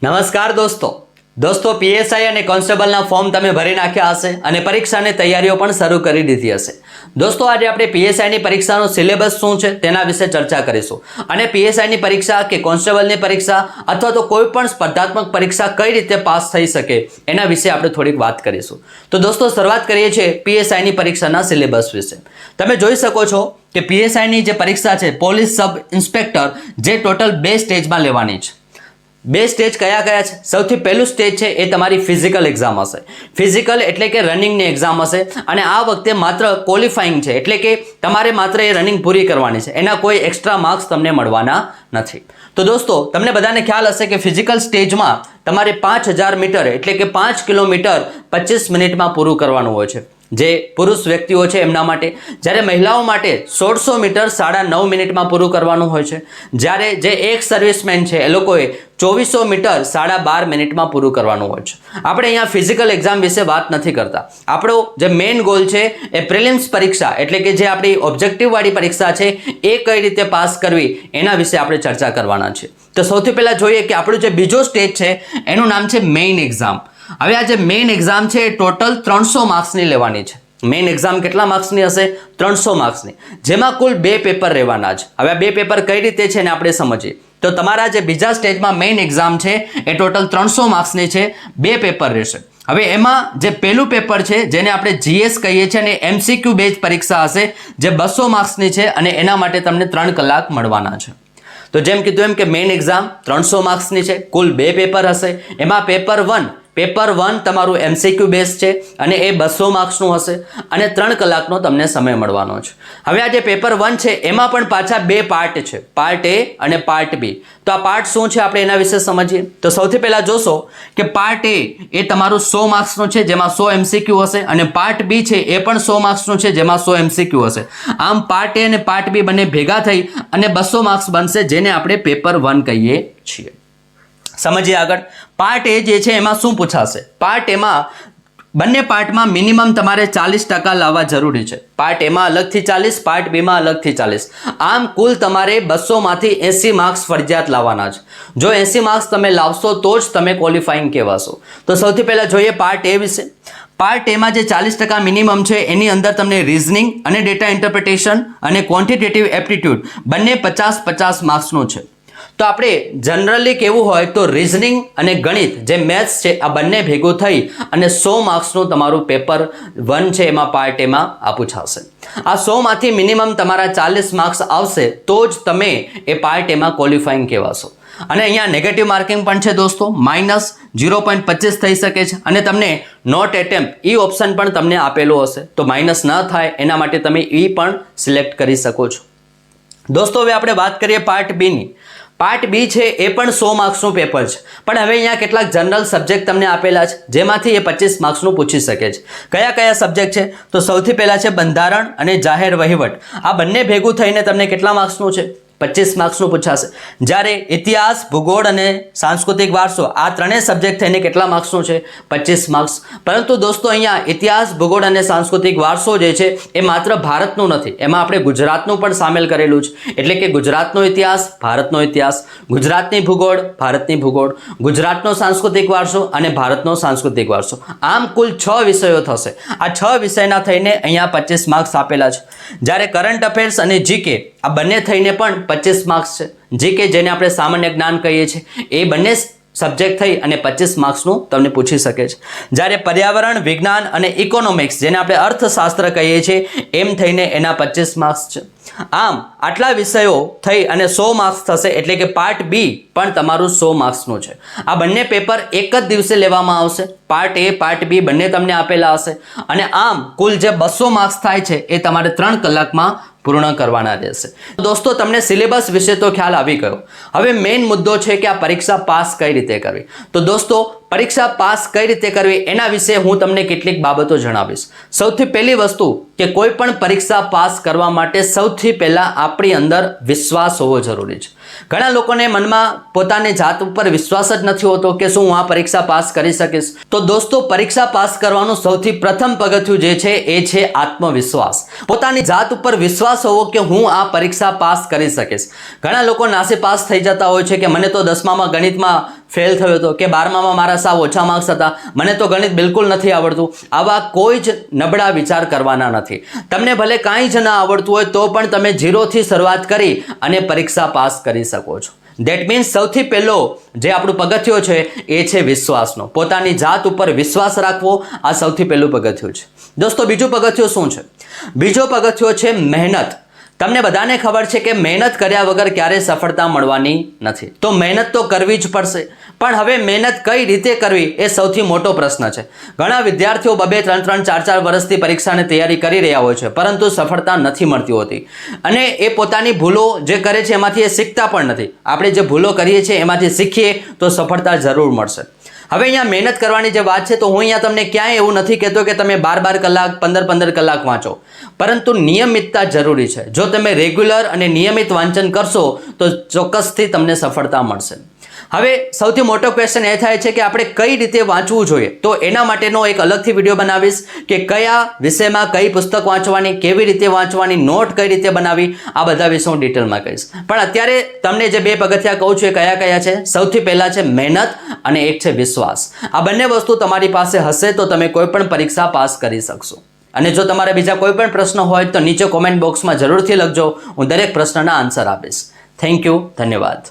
નમસ્કાર દોસ્તો પીએસઆઈ અને કોન્સ્ટેબલના ફોર્મ તમે ભરી નાખ્યા હશે અને પરીક્ષાની તૈયારીઓ પણ શરૂ કરી દીધી હશે. દોસ્તો આજે આપણે પીએસઆઈની પરીક્ષાનો સિલેબસ શું છે તેના વિશે ચર્ચા કરીશું અને પીએસઆઈની પરીક્ષા કે કોન્સ્ટેબલની પરીક્ષા અથવા તો કોઈ પણ સ્પર્ધાત્મક પરીક્ષા કઈ રીતે પાસ થઈ શકે એના વિશે આપણે થોડીક વાત કરીશું. તો દોસ્તો શરૂઆત કરીએ છીએ પીએસઆઈની પરીક્ષાના સિલેબસ વિશે. તમે જોઈ શકો છો કે પીએસઆઈની જે પરીક્ષા છે પોલીસ સબ ઇન્સ્પેક્ટર જે ટોટલ 2 સ્ટેજમાં લેવાની છે. 2 સ્ટેજ કયા કયા છે? સૌથી પહેલું સ્ટેજ છે એ તમારી ફિઝિકલ એક્ઝામ હશે. ફિઝિકલ એટલે કે રનિંગની એક્ઝામ હશે અને આ વખતે માત્ર ક્વોલિફાઈંગ છે એટલે કે તમારે માત્ર એ રનિંગ પૂરી કરવાની છે, એના કોઈ એક્સ્ટ્રા માર્ક્સ તમને મળવાના નથી. તો દોસ્તો તમને બધાને ખ્યાલ હશે કે ફિઝિકલ સ્ટેજમાં તમારે 5000 મીટર એટલે કે 5 કિલોમીટર 25 મિનિટમાં પૂરું કરવાનું હોય છે જે પુરુષ વ્યક્તિઓ છે એમના માટે. જ્યારે મહિલાઓ માટે 1600 મીટર 9.5 મિનિટમાં પૂરું કરવાનું હોય છે. જ્યારે જે એક સર્વિસમેન છે એ લોકોએ 2400 મીટર 12.5 મિનિટમાં પૂરું કરવાનું હોય છે. આપણે અહીંયા ફિઝિકલ એક્ઝામ વિશે વાત નથી કરતા. આપણો જે મેઇન ગોલ છે એ પ્રિલિમ્સ પરીક્ષા એટલે કે જે આપણી ઓબ્જેક્ટિવ વાળી પરીક્ષા છે એ કઈ રીતે પાસ કરવી એના વિશે આપણે ચર્ચા કરવાના છે. તો સૌથી પહેલા જોઈએ કે આપણું જે બીજો સ્ટેજ છે એનું નામ છે મેઇન એક્ઝામ. હવે આ જે મેઇન એક્ઝામ છે એ ટોટલ 300 માર્ક્સની લેવાની છે. મેઇન એક્ઝામ કેટલા માર્ક્સની હશે? 300 માર્ક્સની, જેમાં કુલ 2 પેપર રહેવાના છે. હવે આ 2 પેપર કઈ રીતે છે ને આપણે સમજીએ. તો તમારા જે બીજા સ્ટેજમાં મેઇન એક્ઝામ છે એ ટોટલ 300 માર્ક્સની છે, 2 પેપર રહેશે. હવે એમાં જે પહેલું પેપર છે જેને આપણે જીએસ કહીએ છીએ અને એમસીક્યુ બેઝ પરીક્ષા હશે જે 200 માર્ક્સની છે અને એના માટે તમને 3 કલાક મળવાના છે. તો જેમ કીધું એમ કે મેઇન એક્ઝામ 300 માર્ક્સની છે, કુલ 2 પેપર હશે. એમાં પેપર 1 તમારું એમસીક્યુ બેઝ છે અને એ 200 માર્ક્સનું હશે અને 3 કલાકનો તમને સમય મળવાનો છે. હવે આ જે પેપર 1 છે એમાં પણ પાછા 2 પાર્ટ છે, પાર્ટ એ અને પાર્ટ બી. તો આ પાર્ટ શું છે આપણે એના વિશે સમજીએ. તો સૌથી પહેલા જોશો કે પાર્ટ એ તમારું 100 માર્ક્સનું છે જેમાં 100 એમસીક્યુ હશે અને પાર્ટ બી છે એ પણ 100 માર્ક્સનું છે જેમાં 100 એમસીક્યુ હશે. આમ પાર્ટ એ અને પાર્ટ બી બંને ભેગા થઈ અને 200 માર્ક્સ બનશે જેને આપણે પેપર 1 કહીએ છીએ. સમજીએ આગળ. પાર્ટ એ જે છે એમાં શું પૂછાશે? પાર્ટ એમાં બંને પાર્ટમાં મિનિમમ તમારે 40% લાવવા જરૂરી છે. પાર્ટ એમાં અલગથી 40, પાર્ટ બીમાં અલગથી 40. આમ કુલ તમારે 200 માંથી 80 માર્ક્સ ફરજિયાત લાવવાના છે. જો 80 માર્ક્સ તમે લાવશો તો જ તમે ક્વોલિફાઈંગ કહેવાશો. તો સૌથી પહેલા જોઈએ પાર્ટ એ વિશે. પાર્ટ એમાં જે 40% મિનિમમ છે એની અંદર તમને રીઝનિંગ અને ડેટા ઇન્ટરપ્રિટેશન અને ક્વોન્ટિટેટિવ એપ્ટિટ્યૂડ બંને 50-50 માર્ક્સનું છે. તો આપણે જનરલી કેવું હોય તો રીઝનિંગ અને ગણિત જે મેથ્સ છે આ બંને ભેગું થઈ અને 100 માર્ક્સનું તમારું પેપર 1 છે એમાં પાર્ટ એમાં આ પૂછાશે. આ 100 માંથી મિનિમમ તમારા 40 માર્ક્સ આવશે તો જ તમે એ પાર્ટ એમાં ક્વોલિફાઈંગ કહેવાશો. અને અહીંયા નેગેટિવ માર્કિંગ પણ છે દોસ્તો, -0.25 થઈ શકે છે અને તમને નોટ એટેમ્પ્ટ ઈ ઓપ્શન પણ તમને આપેલો હશે તો માઇનસ ન થાય એના માટે તમે ઈ પણ સિલેક્ટ કરી શકો છો. દોસ્તો હવે આપણે વાત કરીએ પાર્ટ બીની. પાર્ટ બી છે એ પણ 100 માર્ક્સનું પેપર છે પણ હવે અહીંયા કેટલાક જનરલ સબ્જેક્ટ તમને આપેલા છે જેમાંથી એ 25 માર્ક્સનું પૂછી શકે છે. કયા કયા સબ્જેક્ટ છે? તો સૌથી પહેલા છે બંધારણ અને જાહેર વહીવટ. આ બંને ભેગું થઈને તમને કેટલા માર્ક્સનું છે? 25 માર્ક્સનું પૂછાશે. જ્યારે ઇતિહાસ, ભૂગોળ અને સાંસ્કૃતિક વારસો આ ત્રણેય સબ્જેક્ટ થઈને કેટલા માર્ક્સનું છે? 25 માર્ક્સ. પરંતુ દોસ્તો અહીંયા ઇતિહાસ, ભૂગોળ અને સાંસ્કૃતિક વારસો જે છે એ માત્ર ભારતનું નથી, એમાં આપણે ગુજરાતનું પણ સામેલ કરેલું છે. એટલે કે ગુજરાતનો ઇતિહાસ, ભારતનો ઇતિહાસ, ગુજરાતની ભૂગોળ, ભારતની ભૂગોળ, ગુજરાતનો સાંસ્કૃતિક વારસો અને ભારતનો સાંસ્કૃતિક વારસો. આમ કુલ 6 વિષયો થશે. આ 6 વિષયના થઈને અહીંયા 25 માર્ક્સ આપેલા છે. જ્યારે કરંટ અફેર્સ અને જીકે આ બંને થઈને પણ 25 માર્ક્સ છે. જીકે જેને આપણે સામાન્ય જ્ઞાન કહીએ છીએ એ બંને સબ્જેક્ટ થઈ અને 25 માર્ક્સનું તમને પૂછી શકે છે. જ્યારે પર્યાવરણ, વિજ્ઞાન અને ઇકોનોમિક્સ જેને આપણે અર્થશાસ્ત્ર કહીએ છીએ એમ થઈને એના 25 માર્ક્સ છે. આમ આટલા વિષયો થઈ અને 100 માર્ક્સ થશે એટલે કે પાર્ટ બી પણ તમારું 100 માર્ક્સનું છે. આ બંને પેપર એક જ દિવસે લેવામાં આવશે. પાર્ટ એ, પાર્ટ બી બંને તમને આપેલા હશે અને આમ કુલ જે 200 માર્ક્સ થાય છે એ તમારે 3 કલાકમાં પૂર્ણ કરવાના રહેશે. દોસ્તો તમને સિલેબસ વિશે તો ખ્યાલ આવી ગયો. હવે મેઇન મુદ્દો છે કે આ પરીક્ષા પાસ કઈ રીતે કરવી. તો દોસ્તો પરીક્ષા પાસ કઈ રીતે કરવી એના વિશે હું તમને કેટલીક બાબતો જણાવીશ. સૌથી પહેલી વસ્તુ કે કોઈ પણ પરીક્ષા પાસ કરવા માટે સૌથી પહેલા આપણી અંદર વિશ્વાસ હોવો જરૂરી છે. ઘણા લોકોને મનમાં પોતાની જાત ઉપર વિશ્વાસ જ નથી હોતો કે શું હું આ પરીક્ષા પાસ કરી શકીશ. તો દોસ્તો પરીક્ષા પાસ કરવાનું સૌથી પ્રથમ પગથિયું જે છે એ છે આત્મવિશ્વાસ. પોતાની જાત ઉપર વિશ્વાસ હોવો કે હું આ પરીક્ષા પાસ કરી શકીશ. ઘણા લોકો નાસીપાસ થઈ જતા હોય છે કે મને તો 10મામાં ગણિતમાં ફેલ થયો હતો, કે 12મામાં મારા સાવ ઓછા માર્ક્સ હતા, મને તો ગણિત બિલકુલ નથી આવડતું, આવા કોઈ જ નબળા વિચાર કરવાના નથી. તમને ભલે કાંઈ જ ના આવડતું હોય તો પણ તમે 0થી શરૂઆત કરી અને પરીક્ષા પાસ કરી શકો છો. ધેટ મીન્સ સૌથી પહેલો જે આપણું પગથિયું છે એ છે વિશ્વાસનો. પોતાની જાત ઉપર વિશ્વાસ રાખવો, આ સૌથી પહેલું પગથિયું છે. દોસ્તો, બીજું પગથિયું શું છે? બીજો પગથિયો છે મહેનત. તમને બધાને ખબર છે કે મહેનત કર્યા વગર ક્યારેય સફળતા મળવાની નથી. તો મહેનત તો કરવી જ પડશે, પણ હવે મહેનત કઈ રીતે કરવી એ સૌથી મોટો પ્રશ્ન છે. ઘણા વિદ્યાર્થીઓ 2-2, 3-3, 4-4 વર્ષથી પરીક્ષાની તૈયારી કરી રહ્યા હોય છે, પરંતુ સફળતા નથી મળતી હોતી. અને એ પોતાની ભૂલો જે કરે છે એમાંથી એ શીખતા પણ નથી. આપણે જે ભૂલો કરીએ છીએ એમાંથી શીખીએ તો સફળતા જરૂર મળશે. હવે અહીંયા મહેનત કરવાની જે વાત છે, તો હું અહીંયા તમને ક્યાંય એવું નથી કહેતો કે તમે 12-12 કલાક, 15-15 કલાક વાંચો, પરંતુ નિયમિતતા જરૂરી છે. જો તમે રેગ્યુલર અને નિયમિત વાંચન કરશો તો ચોક્કસથી તમને સફળતા મળશે. હવે સૌથી મોટો ક્વેશ્ચન એ થાય છે કે આપણે કઈ રીતે વાંચવું જોઈએ. તો એના માટેનો એક અલગથી વિડીયો બનાવીશ કે કયા વિષયમાં કઈ પુસ્તક વાંચવાની, કેવી રીતે વાંચવાની, નોટ કઈ રીતે બનાવી, આ બધા વિશે હું ડિટેલમાં કહીશ. પણ અત્યારે તમને જે 2 પગથિયા કહું છું એ કયા કયા છે? સૌથી પહેલા છે મહેનત અને એક છે વિશ્વાસ. આ બંને વસ્તુ તમારી પાસે હશે તો તમે કોઈ પણ પરીક્ષા પાસ કરી શકશો. અને જો તમારે બીજા કોઈ પણ પ્રશ્ન હોય તો નીચે કોમેન્ટ બોક્સમાં જરૂરથી લખજો. હું દરેક પ્રશ્નના આન્સર આપીશ. Thank you. ધન્યવાદ.